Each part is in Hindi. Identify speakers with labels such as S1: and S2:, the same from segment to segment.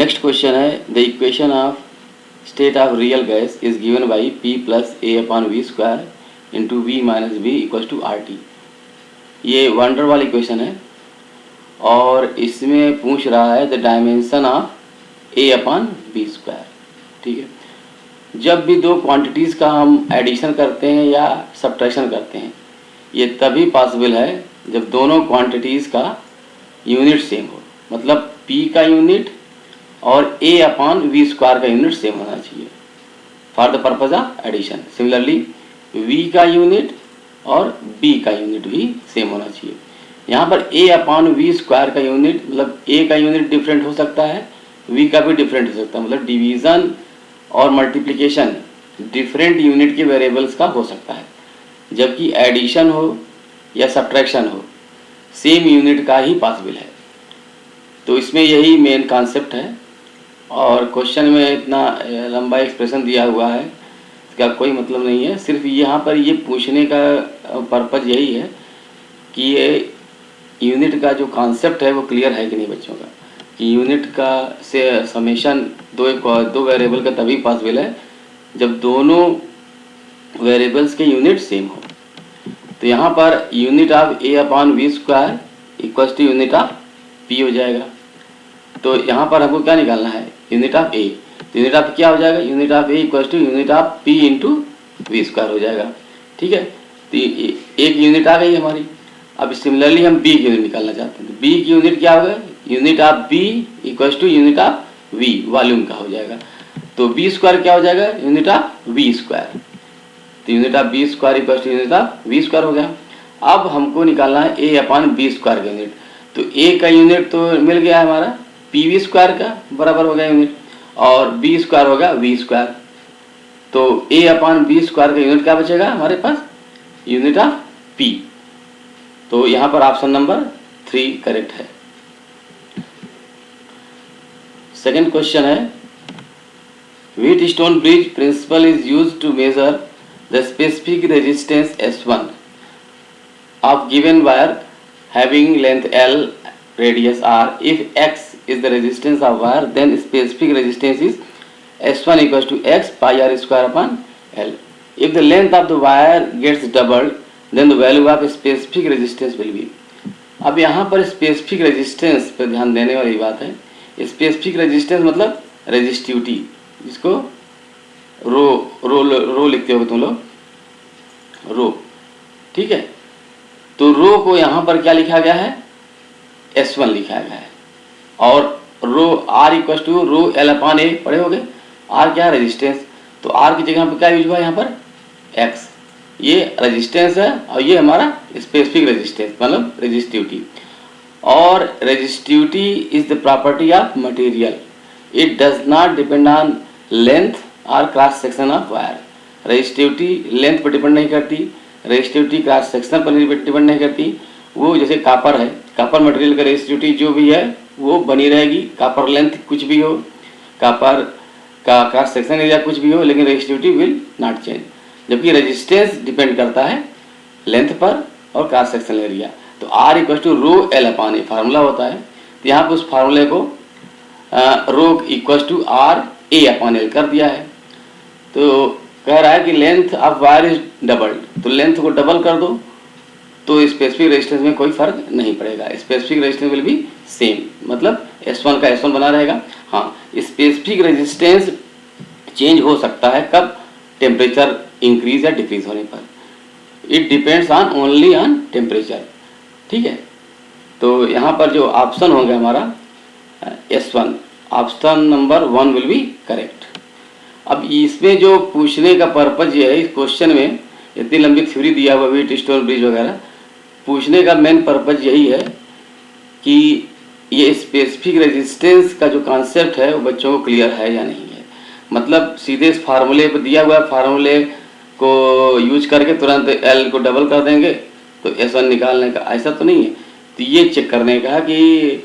S1: नेक्स्ट क्वेश्चन है the equation of state of real gas is given by P plus A upon V square into V minus B equal to R T. ये वंडर वाली इक्वेशन है और इसमें पूछ रहा है the dimension of A upon B square. ठीक है, जब भी दो क्वांटिटीज़ का हम एडिशन करते हैं या सब्ट्रैक्शन करते हैं ये तभी पॉसिबल है जब दोनों क्वांटिटीज़ का यूनिट सेम हो, मतलब P का यूनिट और A अपॉन वी स्क्वायर का यूनिट सेम होना चाहिए for the purpose of addition. Similarly V का यूनिट और B का यूनिट भी सेम होना चाहिए। यहाँ पर A अपॉन वी स्क्वायर का यूनिट मतलब A का यूनिट डिफरेंट हो सकता है, V का भी डिफरेंट हो सकता है, मतलब डिवीज़न और मल्टीप्लिकेशन डिफरेंट यूनिट के वेरिएबल्स का हो सकता है, जबकि एडिशन हो या सब्ट्रैक्शन हो सेम यूनिट का ही पॉसिबल है। तो इसमें यही मेन कॉन्सेप्ट है और क्वेश्चन में इतना लंबा एक्सप्रेशन दिया हुआ है इसका कोई मतलब नहीं है। सिर्फ यहाँ पर ये पूछने का पर्पज़ यही है कि ये यूनिट का जो कॉन्सेप्ट है वो क्लियर है कि नहीं बच्चों का, कि यूनिट का से समेशन दो वेरिएबल का तभी पॉसिबल है जब दोनों वेरिएबल्स के यूनिट सेम हो। तो यहाँ पर unit of A upon V square equals to unit of P हो जाएगा। तो यहाँ पर हमको क्या निकालना है, यूनिट ऑफ ए। तो यूनिट ऑफ क्या हो जाएगा, unit of A equals to unit of P into V square हो जाएगा। ठीक है, तो एक यूनिट आ गई हमारी। अब सिमिलरली हम बी की यूनिट निकालना चाहते हैं, तो बी की यूनिट क्या होगा, unit of B equals to unit of V volume का हो जाएगा। तो बी स्क्वायर क्या हो जाएगा, यूनिट ऑफ वी स्क्वायर। तो unit of B square equals to unit of V square हो गया। अब हमको निकालना है ए अपॉन बी स्क्वायर का यूनिट। तो ए का यूनिट तो मिल गया है हमारा, पी वी स्क्वायर का बराबर हो गया यूनिट, और बी स्क्वायर होगा वी स्क्वायर। तो ए अपॉन बी स्क्वायर का यूनिट क्या बचेगा हमारे पास, यूनिट ऑफ पी। तो यहाँ पर ऑप्शन नंबर 3 करेक्ट है। सेकेंड क्वेश्चन है Wheatstone bridge principle is used to measure the specific resistance S1 of given wire having length L, radius R. If X is the resistance of wire, then specific resistance is S1 equals to X pi R square upon L. If the length of the wire gets doubled, then the value of specific resistance will be. अब यहाँ पर specific resistance पर ध्यान देने वाली बात है। specific resistance मतलब resistivity, जिसको रो लिखते हो तुम लोग, रो। ठीक है, तो रो को यहाँ पर क्या लिखा गया है, S1 लिखा गया है, और rho R equal to rho L upon A पढ़े हो गए। R क्या है, रेजिस्टेंस, तो R की जगह पर क्या यूज हुआ है यहाँ पर, X। ये रेजिस्टेंस है और ये हमारा स्पेसिफिक रेजिस्टेंस मतलब रेजिस्टिविटी। और resistivity is the property of material, it does not depend on length और cross section of wire. Resistivity length पर डिपेंड नहीं करती, रेजिस्टिविटी क्रॉस सेक्शन पर डिपेंड नहीं करती। वो जैसे कापर है, कापर मटेरियल का रेजिस्टिविटी जो भी है वो बनी रहेगी, कापर लेंथ कुछ भी हो, कापर का क्रॉस सेक्शन एरिया कुछ भी हो, लेकिन रेजिस्टिविटी विल नॉट चेंज। जबकि रेजिस्टेंस डिपेंड करता है लेंथ पर और क्रॉस सेक्शन एरिया। तो R equal to rho L upon A formula होता है। तो यहाँ पर उस फार्मूले को rho equal to R A upon L कर दिया है। तो कह रहा है कि length of wire is doubled, तो लेंथ को डबल कर दो तो स्पेसिफिक रेजिस्टेंस में कोई फर्क नहीं पड़ेगा, specific resistance will be same, मतलब S1 का S1 बना रहेगा। हाँ, स्पेसिफिक रेजिस्टेंस चेंज हो सकता है कब, टेम्परेचर इंक्रीज या डिक्रीज होने पर। It depends on only on temperature. ठीक है, तो यहाँ पर जो ऑप्शन होगा हमारा S1, option number 1 will be correct. अब इसमें जो पूछने का पर्पज ये है, इस क्वेश्चन में इतनी लंबी थ्योरी दिया हुआ व्हीटस्टोन ब्रिज वगैरह, पूछने का मेन पर्पज यही है कि ये स्पेसिफिक रेजिस्टेंस का जो कॉन्सेप्ट है वो बच्चों को क्लियर है या नहीं है। मतलब सीधे इस फार्मूले पर दिया हुआ फार्मूले को यूज करके तुरंत L को डबल कर देंगे तो S1 निकालने का, ऐसा तो नहीं है। तो ये चेक करने का कि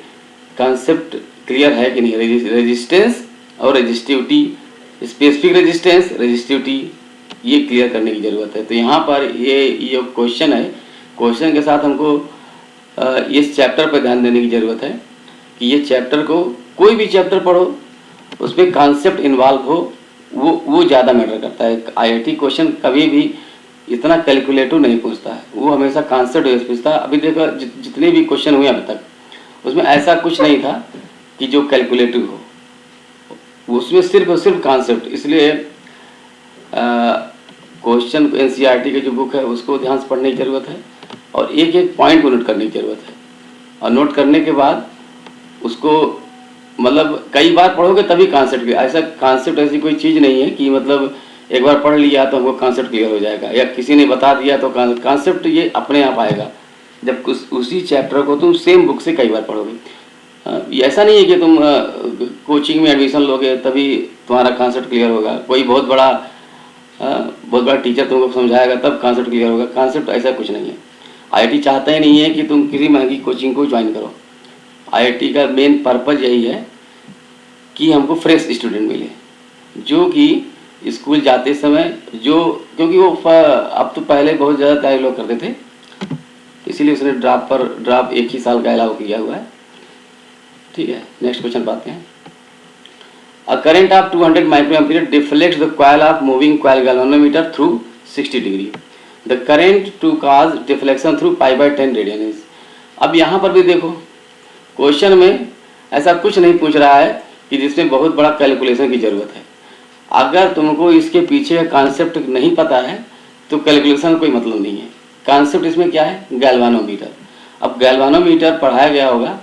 S1: कॉन्सेप्ट क्लियर है कि नहीं, रेजिस्टेंस और रेजिस्टिविटी, स्पेसिफिक रेजिस्टेंस रेजिस्टिविटी, ये क्लियर करने की ज़रूरत है। तो यहाँ पर ये क्वेश्चन है, क्वेश्चन के साथ हमको इस चैप्टर पर ध्यान देने की ज़रूरत है कि ये चैप्टर को, कोई भी चैप्टर पढ़ो उसमें कॉन्सेप्ट इन्वॉल्व हो, वो ज़्यादा मैटर करता है। आईआईटी क्वेश्चन कभी भी इतना कैलकुलेटिव नहीं पूछता है, वो हमेशा कॉन्सेप्ट बेस्ड पूछता है। अभी देखो जितने भी क्वेश्चन हुए अभी तक उसमें ऐसा कुछ नहीं था कि जो कैलकुलेटिव हो, उसमें सिर्फ और सिर्फ कॉन्सेप्ट। इसलिए क्वेश्चन एनसीईआरटी की जो बुक है उसको ध्यान से पढ़ने की ज़रूरत है और एक एक पॉइंट को नोट करने की ज़रूरत है। और नोट करने के बाद उसको मतलब कई बार पढ़ोगे तभी कॉन्सेप्ट, ऐसा कॉन्सेप्ट ऐसी कोई चीज़ नहीं है कि मतलब एक बार पढ़ लिया तो हमको कॉन्सेप्ट क्लियर हो जाएगा या किसी ने बता दिया तो कॉन्सेप्ट ये अपने आप आएगा जब उसी चैप्टर को तुम सेम बुक से कई बार पढ़ोगे। ऐसा नहीं है कि तुम कोचिंग में एडमिशन लोगे तभी तुम्हारा कॉन्सेप्ट क्लियर होगा, कोई बहुत बड़ा टीचर तुमको समझाएगा तब कॉन्सेप्ट क्लियर होगा। कॉन्सेप्ट ऐसा कुछ नहीं है। आईआईटी चाहता ही नहीं है कि तुम किसी महंगी कोचिंग को ज्वाइन करो। आईआईटी का मेन पर्पज़ यही है कि हमको फ्रेश स्टूडेंट मिले जो कि स्कूल जाते समय क्योंकि वो अब तो पहले बहुत ज़्यादा तैयारी लोग करते थे, इसीलिए उसने ड्रॉप एक ही साल का अलाउ किया हुआ है। ठीक है, नेक्स्ट क्वेश्चन पाते हैं। A current of 200 microampere deflects the coil of moving coil galvanometer through 60 degree. The current to cause deflection through pi by 10 radian is. अब यहाँ पर भी देखो क्वेश्चन में ऐसा कुछ नहीं पूछ रहा है कि जिसमें बहुत बड़ा कैलकुलेशन की ज़रूरत है। अगर तुमको इसके पीछे कॉन्सेप्ट नहीं पता है तो कैलकुलेशन कोई मतलब नहीं है। कॉन्सेप्ट इसमें क्या है? गैल्वानोमीटर। अब गैल्वानोमीटर पढ़ाया गया होगा।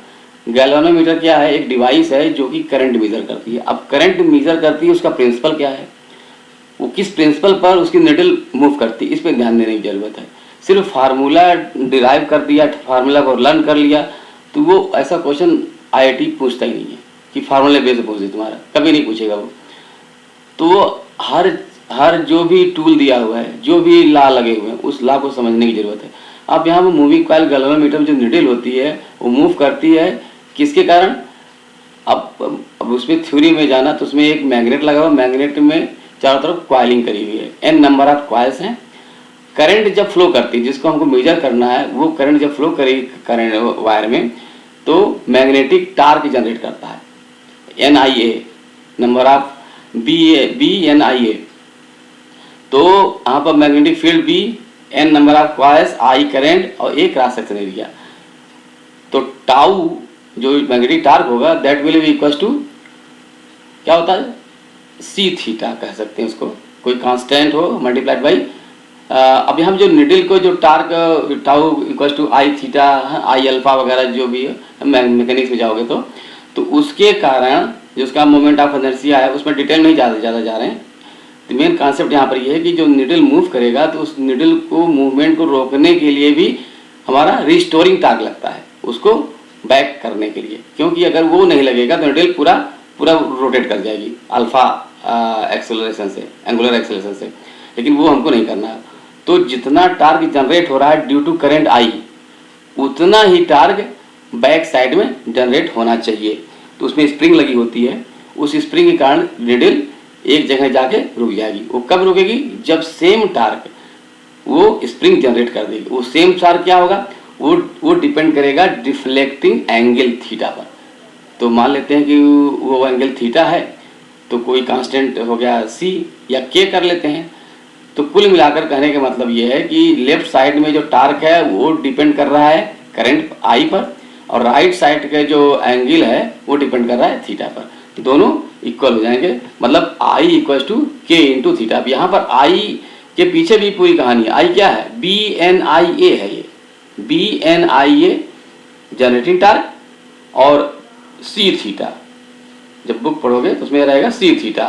S1: गैल्वानोमीटर क्या है? एक डिवाइस है जो कि करंट मेजर करती है। अब करंट मेजर करती है, उसका प्रिंसिपल क्या है, वो किस प्रिंसिपल पर उसकी निडल मूव करती है, इस पर ध्यान देने की ज़रूरत है। सिर्फ फार्मूला डिराइव कर दिया, फार्मूला को लर्न कर लिया तो वो ऐसा क्वेश्चन आईआईटी पूछता ही नहीं है कि फार्मूले बेस पूछ दे, तुम्हारा कभी नहीं पूछेगा वो। तो हर जो भी टूल दिया हुआ है, जो भी लॉ लगे हुए हैं, उस लॉ को समझने की ज़रूरत है। अब यहाँ पर मूविंग कॉइल गैल्वानोमीटर में जो निडल होती है वो मूव करती है किसके कारण? अब उसमें थ्योरी में जाना तो उसमें एक मैग्नेट लगा हुआ, मैग्नेट में चारों तरफ कॉइलिंग करी हुई है, n नंबर ऑफ कॉइल्स हैं। करंट जब फ्लो करती है, जिसको हमको मेजर करना है, वो करंट जब फ्लो करेगी करंट वायर में तो मैग्नेटिक टार्क जनरेट करता है, NIA नंबर ऑफ BNIA। तो यहाँ पर magnetic field B, n number of coils, I current और A क्रॉस सेक्शन एरिया। तो टाउ जो मैग्नेटिक टार्क होगा that will be equal to क्या होता है? C थीटा कह सकते हैं उसको, कोई कांस्टेंट हो मल्टीप्लाइड बाई। अब यहाँ जो निडल को जो torque tau equal to I theta, I alpha वगैरह जो भी है, मैकेनिक्स में जाओगे तो उसके कारण जो उसका मोमेंट ऑफ इनर्शिया है उसमें डिटेल नहीं ज़्यादा जा रहे हैं। तो मेन कॉन्सेप्ट यहाँ पर ये है कि जो निडल मूव करेगा तो उस निडल को मूवमेंट को रोकने के लिए भी हमारा रिस्टोरिंग टार्क लगता है, उसको बैक करने के लिए, क्योंकि अगर वो नहीं लगेगा तो निडल पूरा रोटेट कर जाएगी अल्फा एक्सेलरेशन से, एंगुलर एक्सेलरेशन से, लेकिन वो हमको नहीं करना है। तो जितना टार्क जनरेट हो रहा है ड्यू टू करंट आई, उतना ही टार्क बैक साइड में जनरेट होना चाहिए। तो उसमें स्प्रिंग लगी होती है, उस स्प्रिंग के कारण निडल एक जगह जाके रुक जाएगी। वो कब रुकेगी? जब सेम टार्क वो स्प्रिंग जनरेट कर देगी। वो सेम टार्क क्या होगा? वो डिपेंड करेगा डिफ्लेक्टिंग एंगल थीटा पर। तो मान लेते हैं कि वो एंगल थीटा है तो कोई कांस्टेंट हो गया C या K कर लेते हैं। तो कुल मिलाकर कहने का मतलब ये है कि लेफ्ट साइड में जो टार्क है वो डिपेंड कर रहा है करंट I पर, और राइट साइड का जो एंगल है वो डिपेंड कर रहा है थीटा पर। दोनों इक्वल हो जाएंगे, मतलब I equal to K into theta. अब यहाँ पर I के पीछे भी पूरी कहानी है। I क्या है? BNIA है, ये BNIA जनरेटिंग टार्क, और C थीटा जब बुक पढ़ोगे तो उसमें रहेगा C थीटा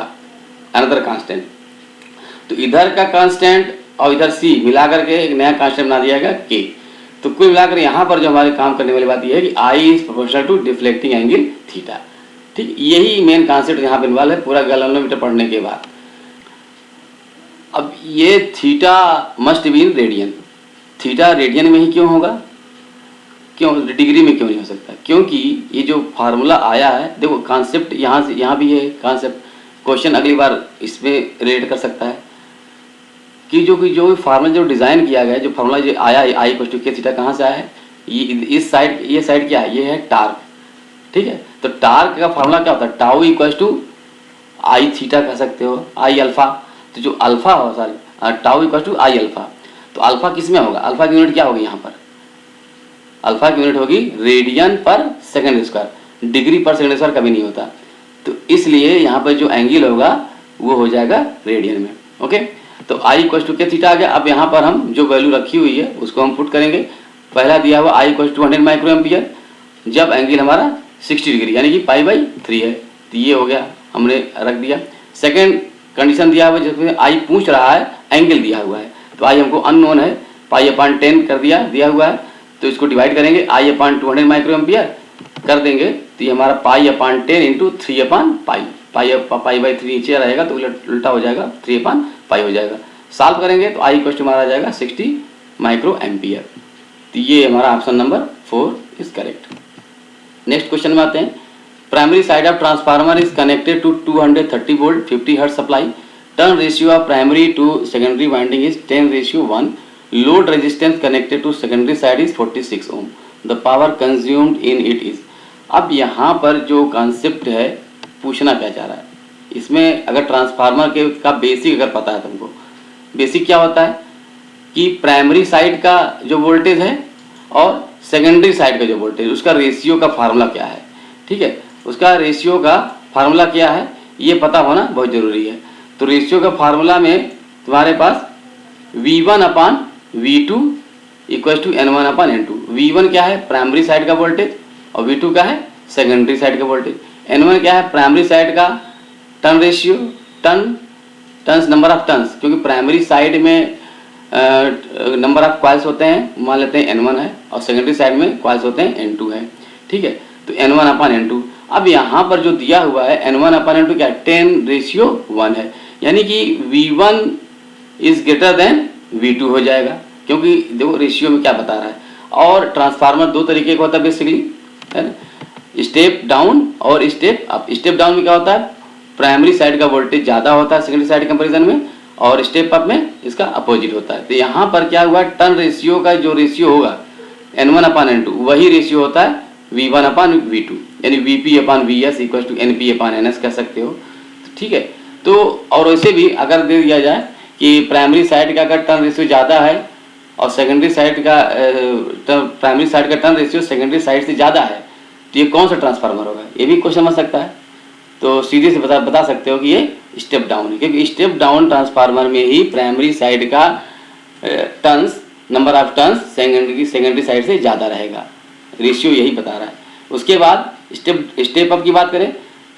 S1: अनदर कांस्टेंट। तो इधर का कांस्टेंट और इधर C मिलाकर के एक नया कांस्टेंट बना दिया गया K। तो कुल मिलाकर यहाँ पर जो हमारे काम करने वाली बात यह है कि I is proportional to deflecting angle theta. ठीक, यही मेन कॉन्सेप्ट यहाँ पे इन्वॉल्व है पूरा गैल्वानोमीटर पढ़ने के बाद। अब ये theta must be in radian, theta radian में ही क्यों होगा? क्यों डिग्री में क्यों नहीं हो सकता? क्योंकि ये जो फार्मूला आया है, देखो कॉन्सेप्ट यहाँ से यहाँ भी है कॉन्सेप्ट, क्वेश्चन अगली बार इसमें रिलेट कर सकता है कि जो फार्मूला जो डिज़ाइन किया गया है, जो फार्मूला जो आया है I equal to K theta, कहाँ से आया है? इस साइड, ये साइड क्या है? ये है टार्क। ठीक है, तो टार्क का फार्मूला क्या होता है? Tau equal to I theta कह सकते हो, आई अल्फा। तो जो अल्फा हो, sorry tau equal to I alpha. तो अल्फा किस में होगा, अल्फा की यूनिट क्या होगी यहाँ पर, अल्फा की यूनिट होगी रेडियन पर सेकंड स्क्वायर, डिग्री पर सेकंड स्क्वायर कभी नहीं होता। तो इसलिए यहाँ पर जो एंगल होगा वो हो जाएगा रेडियन में। ओके, तो आई इक्वल टू के थीटा आ गया। अब यहाँ पर हम जो वैल्यू रखी हुई है उसको हम पुट करेंगे। पहला दिया हुआ I equal to 100 micro ampere, जब एंगल हमारा 60 डिग्री यानी कि पाई/3 है, तो ये हो गया, हमने रख दिया। सेकेंड कंडीशन दिया हुआ है जिसमें आई पूछ रहा है, एंगल दिया हुआ है, तो आई हमको अननोन है, पाई/10 कर दिया हुआ है। तो इसको डिवाइड करेंगे, आई/200 माइक्रो एम्पियर कर देंगे, तो ये हमारा पाई/10 इंटू 3/पाई, पाई/3 नीचे रहेगा तो उल्टा हो जाएगा, 3/पाई हो जाएगा। सॉल्व करेंगे तो आई इक्वल टू हमारा आ जाएगा 60 माइक्रो एम्पियर। तो ये हमारा option number 4 is correct. Next question में आते हैं। Primary side of transformer is connected to 230 volt 50 hertz supply, turn ratio of primary to secondary winding is 10:1, load resistance connected to secondary side is 46 ohm, the power consumed in it is. अब यहाँ पर जो कॉन्सेप्ट है पूछना क्या चाह रहा है, इसमें अगर ट्रांसफार्मर के का बेसिक अगर पता है तुमको, बेसिक क्या होता है कि प्राइमरी साइड का जो वोल्टेज है और सेकेंडरी साइड का जो वोल्टेज, उसका रेशियो का फार्मूला क्या है, ठीक है, उसका रेशियो का फार्मूला क्या है ये पता होना बहुत ज़रूरी है। तो रेशियो का फार्मूला में तुम्हारे पास V1/V2 equal to N1/N2। V1 क्या है, प्राइमरी साइड का वोल्टेज, और V2 क्या है, सेकेंडरी साइड का वोल्टेज। N1 क्या है, प्राइमरी साइड का turn ratio, turns number of turns, क्योंकि प्राइमरी साइड में नंबर ऑफ कॉइल्स होते हैं, मान लेते हैं N1 है, और सेकेंडरी साइड में कॉइल्स होते हैं N2 है, ठीक है। तो N1/N2। अब यहाँ पर जो दिया हुआ है N1/N2 क्या है, 10:1 है, यानी कि V1 is greater than V2 हो जाएगा, क्योंकि देखो रेशियो में क्या बता रहा है। और ट्रांसफार्मर दो तरीके का होता है बेसिकली, है ना, स्टेप डाउन और स्टेप अप। स्टेप डाउन में क्या होता है, प्राइमरी साइड का वोल्टेज ज़्यादा होता है सेकेंडरी साइड कंपेरिजन में, और स्टेप अप में इसका अपोजिट होता है। तो यहाँ पर क्या हुआ, टर्न रेशियो का जो रेशियो होगा N1/N2 वही रेशियो होता है V1/V2, यानी VP/VS इक्वल टू NP/NS कह सकते हो, ठीक है। तो और वैसे भी अगर दे दिया जाए कि प्राइमरी साइड का अगर टर्न रेशियो ज़्यादा है और सेकेंडरी साइड का प्राइमरी साइड का टर्न रेशियो सेकेंडरी साइड से ज़्यादा है, तो ये कौन सा ट्रांसफार्मर होगा, ये भी क्वेश्चन बन सकता है। तो सीधे से बता सकते हो कि ये स्टेप डाउन है, क्योंकि स्टेप डाउन ट्रांसफार्मर में ही प्राइमरी साइड का turns, number of turns secondary side से ज़्यादा रहेगा, रेशियो यही बता रहा है। उसके बाद स्टेप अप की बात करें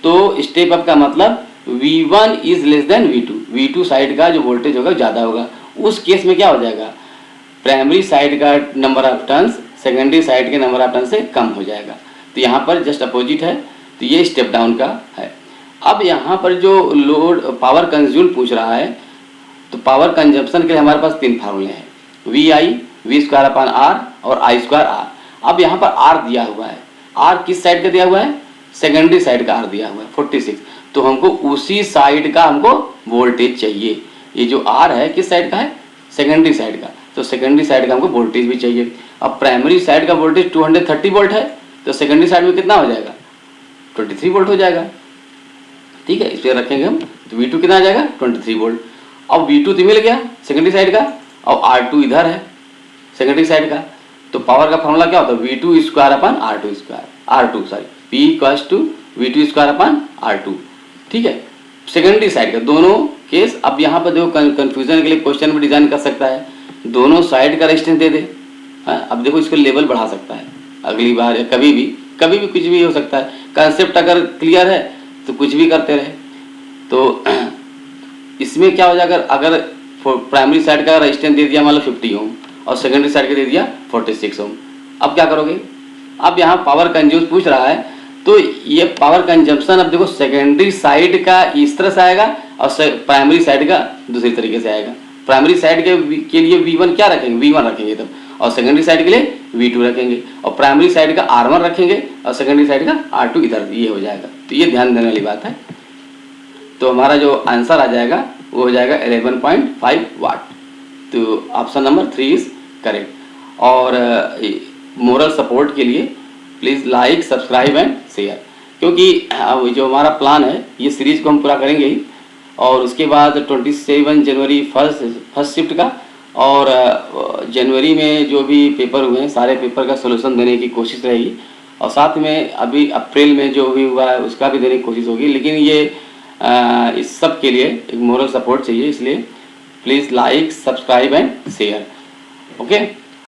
S1: तो स्टेप अप का मतलब V1 is less than V2 side का जो वोल्टेज होगा ज़्यादा होगा। उस केस में क्या हो जाएगा, प्राइमरी साइड का number of turns secondary side के नंबर ऑफ टर्न्स से कम हो जाएगा। तो यहाँ पर जस्ट अपोजिट है, तो ये स्टेप डाउन का है। अब यहाँ पर जो लोड पावर कंज्यूम पूछ रहा है, तो पावर कंजप्शन के लिए हमारे पास 3 फार्मूले हैं, VI, V²/R और I²R। अब यहाँ पर R दिया हुआ है, R किस साइड का दिया हुआ है, सेकेंडरी साइड का R दिया हुआ है 46, तो हमको उसी साइड का हमको वोल्टेज चाहिए। ये जो R है किस साइड का है, सेकेंडरी साइड का, तो सेकेंडरी साइड का हमको वोल्टेज भी चाहिए। अब प्राइमरी साइड का वोल्टेज 230 वोल्ट है, तो सेकेंडरी साइड में कितना हो जाएगा, 23 वोल्ट हो जाएगा, ठीक है। इस पर रखेंगे हम, तो V2 कितना आ जाएगा, 23 वोल्ट। अब V2 तो मिल गया सेकेंडरी साइड का, और R2 इधर है सेकेंडरी साइड का, तो पावर का फॉर्मूला क्या होता है, V2²/R2, P equals to V2²/R2, ठीक है। सेकेंडरी साइड का दोनों केस। अब यहाँ पर देखो कंफ्यूजन के लिए क्वेश्चन में डिजाइन कर सकता है, दोनों साइड का रेजिस्टेंस दे दे, हाँ। अब देखो इसको लेवल बढ़ा सकता है अगली बार, या कभी भी कुछ भी हो सकता है। कंसेप्ट अगर क्लियर है तो कुछ भी करते रहे। तो इसमें क्या हो जाएगा, अगर प्राइमरी साइड का रेजिस्टेंस दे दिया मान लो 50 ओम और सेकेंडरी साइड का दे दिया 46 ओम, अब क्या करोगे, अब यहाँ पावर कंज्यूम पूछ रहा है, तो ये पावर कंजम्पशन अब देखो सेकेंडरी साइड का इस तरह से आएगा और प्राइमरी साइड का दूसरी तरीके से आएगा। प्राइमरी साइड के लिए V1 क्या रखेंगे, V1 रखेंगे तब, और सेकेंडरी साइड के लिए V2 रखेंगे, और प्राइमरी साइड का R1 रखेंगे और सेकेंडरी साइड का R2 इधर, ये हो जाएगा। तो ये ध्यान देने वाली बात है। तो हमारा जो आंसर आ जाएगा वो हो जाएगा 11.5 वाट। तो ऑप्शन नंबर 3 इज करेक्ट। और मोरल सपोर्ट के लिए please like, subscribe and share. क्योंकि जो हमारा प्लान है ये सीरीज को हम पूरा करेंगे ही, और उसके बाद 27 जनवरी फर्स्ट शिफ्ट का, और जनवरी में जो भी पेपर हुए हैं सारे पेपर का सोल्यूशन देने की कोशिश रहेगी, और साथ में अभी अप्रैल में जो भी हुआ है उसका भी देने की कोशिश होगी। लेकिन ये इस सब के लिए एक मोरल सपोर्ट चाहिए, इसलिए please like, subscribe and share. Okay.